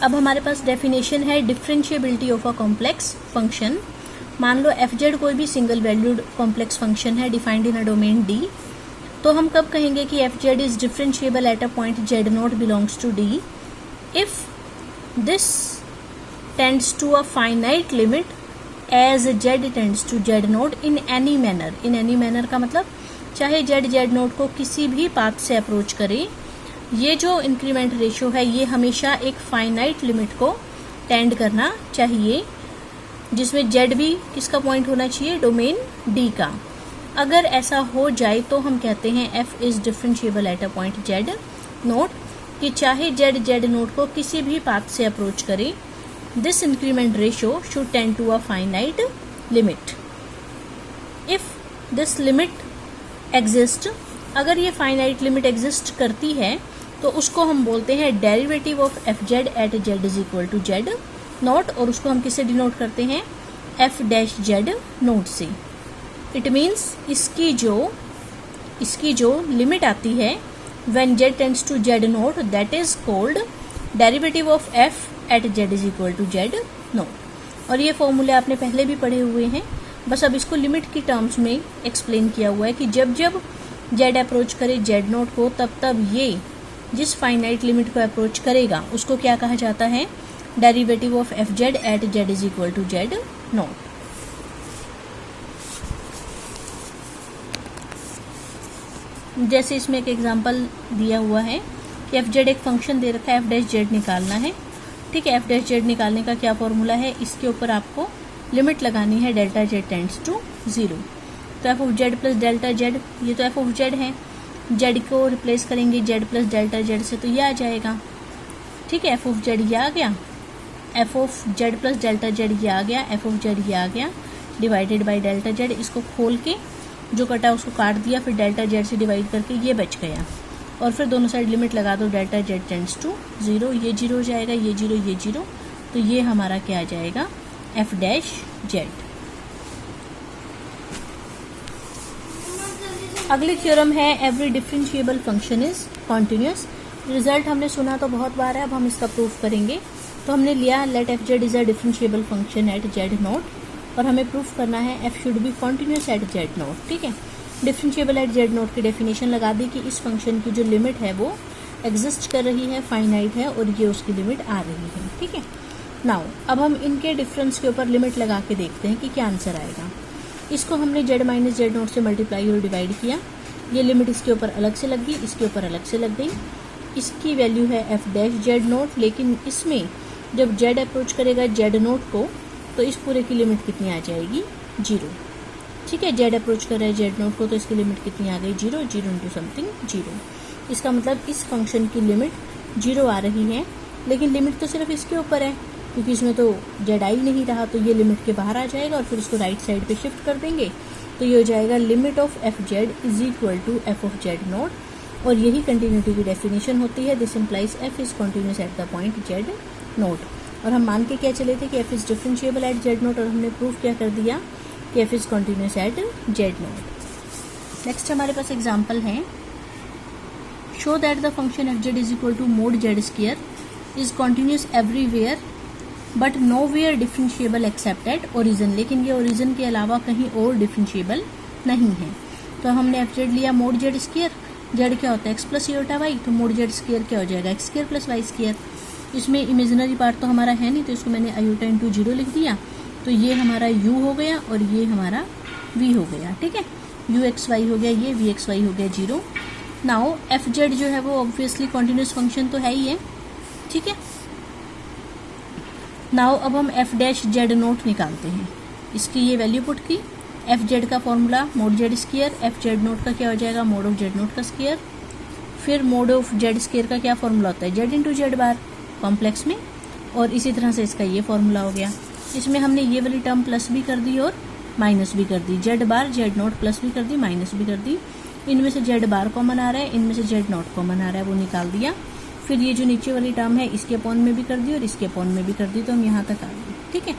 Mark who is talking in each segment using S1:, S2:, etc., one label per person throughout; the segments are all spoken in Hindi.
S1: अब हमारे पास डेफिनेशन है differentiability of a complex function. मान लो एफ जेड कोई भी सिंगल वैल्यूड कॉम्प्लेक्स फंक्शन है defined in a domain D, तो हम कब कहेंगे कि f z is differentiable at a point z naught belongs to D if this tends to a finite limit as z tends to z naught in any manner. In any manner का मतलब चाहे जेड जेड नोट को किसी भी पाथ से अप्रोच करे, ये जो इंक्रीमेंट रेशियो है ये हमेशा एक फाइनाइट लिमिट को टेंड करना चाहिए, जिसमें जेड भी किसका पॉइंट होना चाहिए, डोमेन डी का। अगर ऐसा हो जाए तो हम कहते हैं F is differentiable at a point z note, कि चाहे जेड जेड नोट को किसी भी पाथ से अप्रोच करे, this increment ratio should tend to a finite limit if this limit exist. अगर ये फाइनाइट लिमिट एग्जिस्ट करती है तो उसको हम बोलते हैं derivative of f z at z is equal to z naught, और उसको हम किससे डिनोट करते हैं, एफ डैश जेड नोट से। इट मीन्स इसकी जो लिमिट आती है when z tends to z naught, that is called derivative of f at z is equal to z naught. और ये फॉर्मूले आपने पहले भी पढ़े हुए हैं, बस अब इसको लिमिट की टर्म्स में एक्सप्लेन किया हुआ है कि जब जब जेड अप्रोच करे जेड नोट को, तब तब ये जिस फाइनाइट लिमिट को अप्रोच करेगा उसको क्या कहा जाता है, derivative of f z at z is equal to z naught. जैसे इसमें एक एग्जांपल दिया हुआ है कि एफ जेड एक फंक्शन दे रखा है, एफ डैश जेड निकालना है। ठीक है, एफ डैश जेड निकालने का क्या फॉर्मूला है, इसके ऊपर आपको लिमिट लगानी है डेल्टा जेड टेंड्स टू 0। तो f of z plus delta z, ये तो एफ ऑफ जेड है, जेड को रिप्लेस करेंगे जेड प्लस डेल्टा जेड से तो ये आ जाएगा। ठीक है, एफ ऑफ जेड ये आ गया, F of z plus delta z ये आ गया, एफ ऑफ जेड ये आ गया, डिवाइडेड बाई डेल्टा जेड। इसको खोल के जो कटा उसको काट दिया, फिर डेल्टा जेड से डिवाइड करके ये बच गया, और फिर दोनों साइड लिमिट लगा दो डेल्टा जेड टेंड्स टू 0। ये 0 हो जाएगा, ये 0 ये 0, तो ये हमारा क्या आ जाएगा, एफ डैश जेड। अगली थ्योरम है every differentiable function is continuous. Result हमने सुना तो बहुत बार है, अब हम इसका प्रूफ करेंगे। तो हमने लिया let f z is a differentiable function at z naught, और हमें प्रूफ करना है f should be continuous at z naught. ठीक है, डिफरेंशिएबल एट जेड नोट की डेफिनेशन लगा दी कि इस फंक्शन की जो लिमिट है वो एग्जिस्ट कर रही है, फाइनाइट है, और ये उसकी लिमिट आ रही है। ठीक है, नाउ अब हम इनके डिफरेंस के ऊपर लिमिट लगा के देखते हैं कि क्या आंसर आएगा। इसको हमने जेड माइनस जेड नोट से मल्टीप्लाई और डिवाइड किया, ये लिमिट इसके ऊपर अलग से लग गई, इसके ऊपर अलग से लग गई। इसकी वैल्यू है एफ डैश जेड नोट, लेकिन इसमें जब जेड अप्रोच करेगा जेड नोट को तो इस पूरे की लिमिट कितनी आ जाएगी, 0। ठीक है, जेड अप्रोच कर रहा है जेड नोट को तो इसकी लिमिट कितनी आ गई, 0, 0 इंटू समथिंग 0। इसका मतलब इस फंक्शन की लिमिट 0 आ रही है, लेकिन लिमिट तो सिर्फ इसके ऊपर है क्योंकि इसमें तो जेड आ ही नहीं रहा, तो ये लिमिट के बाहर आ जाएगा और फिर इसको राइट साइड पे शिफ्ट कर देंगे, तो ये हो जाएगा limit of f z is equal to f of z naught. और यही कंटिन्यूटी की डेफिनेशन होती है, this implies f is continuous at the point z naught. और हम मान के क्या चले थे कि f is differentiable at z naught, और हमने प्रूफ क्या कर दिया कि f is continuous at z naught. Next हमारे पास एग्जाम्पल है, show that the function f z is equal to mod z square is continuous everywhere but nowhere differentiable except at origin. लेकिन ये ओरिजिन के अलावा कहीं और डिफरेंशिएबल नहीं है। तो हमने एफ जेड लिया मोड जेड स्क्वायर, जेड क्या होता है एक्स प्लस योटा वाई, तो मोड जेड स्क्वायर क्या हो जाएगा x square plus y square. इसमें इमेजिनरी पार्ट तो हमारा है नहीं, तो इसको मैंने आयोटा इंटू 0 लिख दिया, तो ये हमारा u हो गया और ये हमारा v हो गया। ठीक है, u एक्स वाई हो गया, ये v एक्स वाई हो गया 0। नाउ एफ जेड जो है वो ऑब्वियसली कॉन्टिन्यूस फंक्शन तो है ही है। ठीक है, नाउ अब हम एफ डैश जेड नोट निकालते हैं। इसकी ये वैल्यू पुट की, एफ जेड का formula mode z square, F Z note का क्या हो जाएगा मोड ऑफ जेड नोट का स्क्वायर, फिर मोड ऑफ जेड स्क्वायर का क्या फॉर्मूला होता है जेड इंटू जेड बार कॉम्प्लेक्स में, और इसी तरह से इसका ये फॉर्मूला हो गया। इसमें हमने ये वाली टर्म प्लस भी कर दी और माइनस भी कर दी, जेड बार जेड नोट प्लस भी कर दी माइनस भी कर दी। इनमें से जेड बार कॉमन आ रहा है, इनमें से जेड नोट कॉमन आ रहा है, वो निकाल दिया। फिर ये जो नीचे वाली टर्म है इसके अपॉन में भी कर दी और इसके अपॉन में भी कर दी, तो हम यहाँ तक आ गए। ठीक है,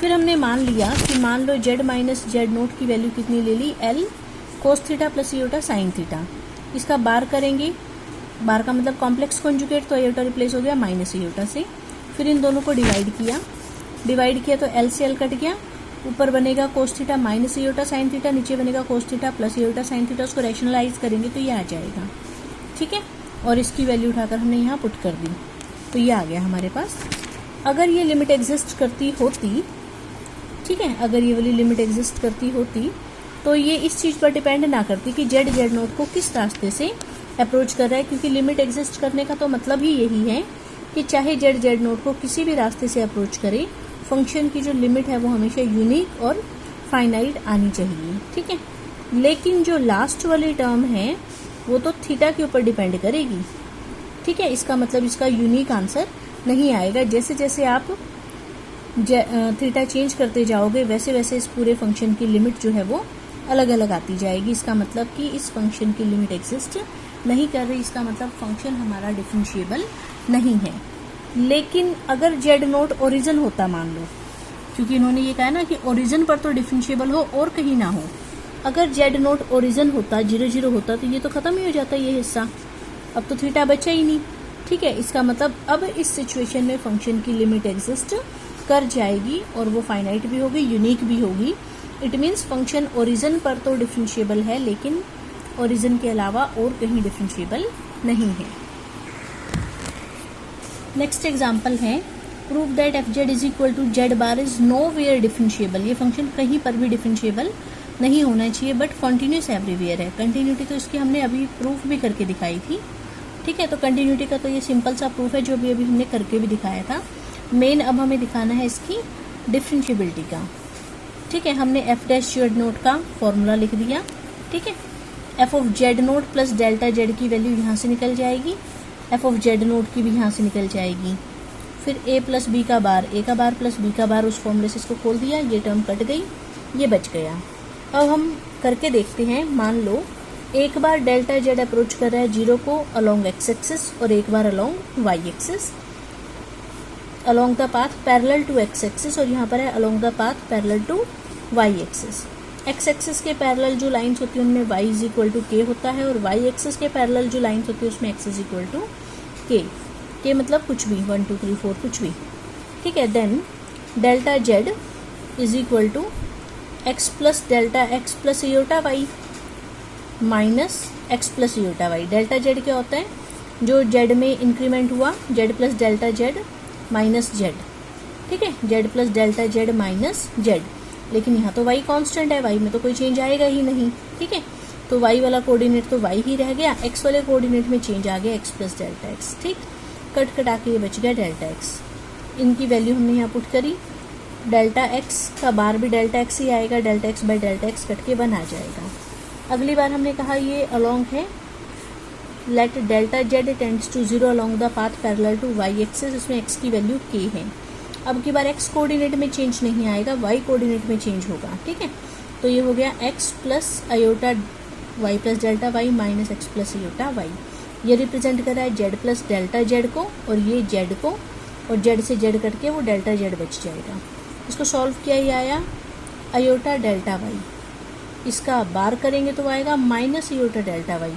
S1: फिर हमने मान लिया कि मान लो जेड माइनस जेड नोट की वैल्यू कितनी ले ली, L cos theta plus iota sine theta. इसका बार करेंगे, बार का मतलब कॉम्प्लेक्स कॉन्जुगेट, तो इयोटा रिप्लेस हो गया माइनस इयोटा से। फिर इन दोनों को डिवाइड किया तो एल से एल कट गया, ऊपर बनेगा cos theta minus aorta sine theta, नीचे बनेगा कोस theta plus aorta sine theta. उसको रैशनलाइज करेंगे तो ये आ जाएगा, ठीक है। और इसकी वैल्यू उठाकर हमने यहाँ पुट कर दी तो ये आ गया हमारे पास। अगर ये लिमिट एग्जिस्ट करती होती, ठीक है, अगर ये वाली लिमिट एग्जिस्ट करती होती तो ये इस चीज़ पर डिपेंड ना करती कि जेड जेड नोट को किस रास्ते से अप्रोच कर रहा है, क्योंकि लिमिट एग्जिस्ट करने का तो मतलब ही यही है कि चाहे जेड जेड नोट को किसी भी रास्ते से अप्रोच करे, फंक्शन की जो लिमिट है वो हमेशा यूनिक और फाइनाइट आनी चाहिए, ठीक है। लेकिन जो लास्ट वाली टर्म है वो तो थीटा के ऊपर डिपेंड करेगी, ठीक है। इसका मतलब इसका यूनिक आंसर नहीं आएगा। जैसे जैसे आप थीटा चेंज करते जाओगे वैसे वैसे इस पूरे फंक्शन की लिमिट जो है वो अलग अलग आती जाएगी। इसका मतलब कि इस फंक्शन की लिमिट एग्जिस्ट नहीं कर रही, इसका मतलब फंक्शन हमारा डिफरेंशिएबल नहीं है। लेकिन अगर जेड नोट ओरिजिन होता मान लो, क्योंकि इन्होंने ये कहा ना कि ओरिजिन पर तो डिफरेंशिएबल हो और कहीं ना हो, अगर जेड नोट ओरिजिन होता 0 0 होता तो ये तो खत्म ही हो जाता ये हिस्सा, अब तो थीटा बचा ही नहीं, ठीक है। इसका मतलब अब इस सिचुएशन में फंक्शन की लिमिट एग्जिस्ट कर जाएगी और वो फाइनाइट भी होगी, यूनिक भी होगी। इट मीन्स फंक्शन ओरिजिन पर तो डिफरेंशिएबल है लेकिन ओरिजिन के अलावा और कहीं डिफरेंशिएबल नहीं है। नेक्स्ट एग्जाम्पल है, prove that f z is equal to z bar is nowhere differentiable. ये फंक्शन कहीं पर भी डिफरेंशिएबल नहीं होना चाहिए बट कॉन्टिन्यूस एवरीवेयर है। कंटिन्यूटी तो इसकी हमने अभी प्रूफ भी करके दिखाई थी, ठीक है। तो कंटिन्यूटी का तो ये सिंपल सा प्रूफ है जो भी अभी हमने करके भी दिखाया था। मेन अब हमें दिखाना है इसकी डिफरेंशिएबिलिटी का, ठीक है। हमने एफ डैश जेड नोट का फॉर्मूला लिख दिया, ठीक है। F of z note plus delta Z की वैल्यू यहाँ से निकल जाएगी, एफ ऑफ जेड नोट की भी यहाँ से निकल जाएगी। फिर ए प्लस बी का बार, ए का बार प्लस बी का बार, उस फॉर्मूले से इसको खोल दिया, ये टर्म कट गई, ये बच गया। अब हम करके देखते हैं। मान लो एक बार डेल्टा जेड अप्रोच कर रहा है 0 को अलोंग एक्स एक्सिस और एक बार along Y axis, along the path parallel to X axis, और यहाँ पर है along the path parallel to Y axis. X axis के पैरेलल जो लाइंस होती है उनमें y इज इक्वल टू के होता है और वाई एक्सिस के पैरेलल जो लाइंस होती है उसमें x इज इक्वल टू के मतलब कुछ भी 1 2 3 4 कुछ भी, ठीक है। Then delta Z is equal to x plus delta x plus aorta Y minus x plus aorta Y. Delta Z क्या होता है, जो जेड में इंक्रीमेंट हुआ, Z plus delta Z minus Z, ठीक है, Z plus delta Z minus Z. लेकिन यहाँ तो y कांस्टेंट है, y में तो कोई चेंज आएगा ही नहीं, ठीक है। तो y वाला कोऑर्डिनेट तो y ही रह गया, x वाले कोऑर्डिनेट में चेंज आ गया x प्लस डेल्टा एक्स, ठीक। कट कटा के ये बच गया डेल्टा एक्स। इनकी वैल्यू हमने यहाँ पुट करी, डेल्टा एक्स का बार भी डेल्टा एक्स ही आएगा, delta x by delta x cut के 1 आ जाएगा। अगली बार हमने कहा ये अलोंग है, let delta z tends to 0 along the path parallel to Y axis, इसमें x की वैल्यू k है। अब की बार x कोऑर्डिनेट में चेंज नहीं आएगा, y कोऑर्डिनेट में चेंज होगा, ठीक है। तो ये हो गया x plus iota y plus delta y minus x plus iota y। ये रिप्रेजेंट कर रहा है z प्लस डेल्टा z को और ये z को, और z से z कट के वो डेल्टा z बच जाएगा। इसको सॉल्व किया, ये आया अयोटा डेल्टा y, इसका बार करेंगे तो आएगा माइनस अयोटा डेल्टा y,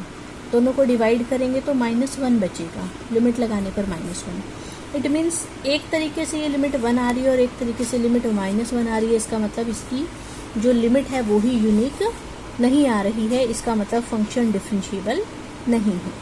S1: दोनों को डिवाइड करेंगे तो -1 बचेगा, लिमिट लगाने पर -1। इट मीन्स एक तरीके से ये लिमिट 1 आ रही है और एक तरीके से लिमिट -1 आ रही है। इसका मतलब इसकी जो लिमिट है वो ही यूनिक नहीं आ रही है, इसका मतलब फंक्शन डिफरेंशिएबल नहीं है।